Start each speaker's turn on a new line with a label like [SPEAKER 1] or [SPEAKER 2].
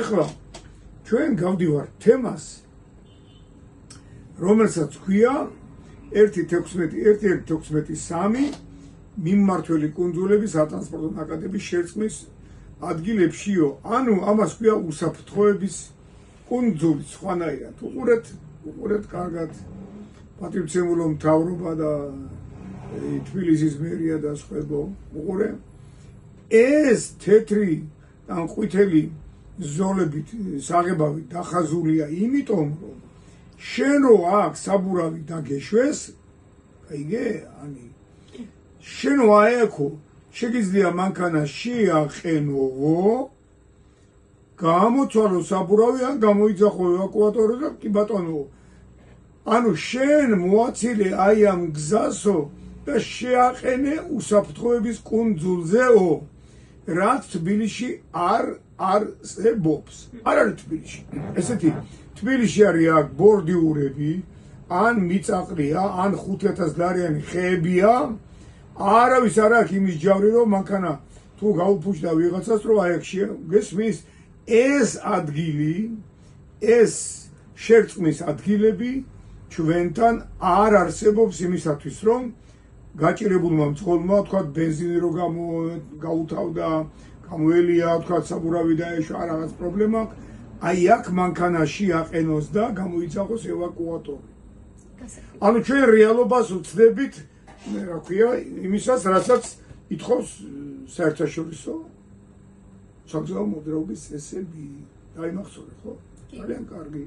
[SPEAKER 1] ეხლა ჩვენ გავდივართ თემას, რომელსაც ქვია 1.16.3 მიმმართველი კუნძულების სატრანსპორტო ნაკადების შერწყმის ადგილებშიო. ანუ ამას ქვია უსაფრთხოების კუნძული სხვანაირად. უყურეთ კარგად პატრიცემულო მთავრობა და თბილისის მერია და სხვაებო. უყურე. ეს თეთრი ან ყვითელი ზოლებით საღებავით დახაზულია იმიტომ, რომ შენ რო აქ საბურავი დაგეშვეს, აიგე, ანი შენ აექო შეგიძლია მანქანა შეაყენო, გამოცვალო საბურავი ან გამოიძახო ევაკუატორი და კი ბატონო, ანუ შენ მოაცილე აი ამ გზასო და შეაყენე უსაფრთხოების კუნძულზეო, რაც თბილისში არ არსებობს. არ არის თბილისში. ესეთი თბილისში არის აქ ბორდიურები, ან მიწაყრია, ან 5000 ლარიანი ხეებია. არავის არ აქვს იმის ჯავრი, რომ მანქანა თუ გაუფუჭდა ვიღაცას, რომ აი აქ გესმის, ეს ადგილი, ეს შერწყმის ადგილები ჩვენთან არ არსებობს იმისათვის, რომ გაჭირებულმა მძღოლმა, თქვა ბენზინი რო გაუთავდა, გამოელია, თქვა საბურავი დაეშვა, რაღაც პრობლემა, აი აქ მანქანაში აყენოს და გამოიძახოს ევაკუატორი. ანუ ჩვენ რეალობას ვცდებით, რა ქვია, იმისას, რასაც ითხოვს საერთაშორისო საგზაო მოძრაობის წესები. დაიმახსოვრე, ხო? ძალიან კარგი.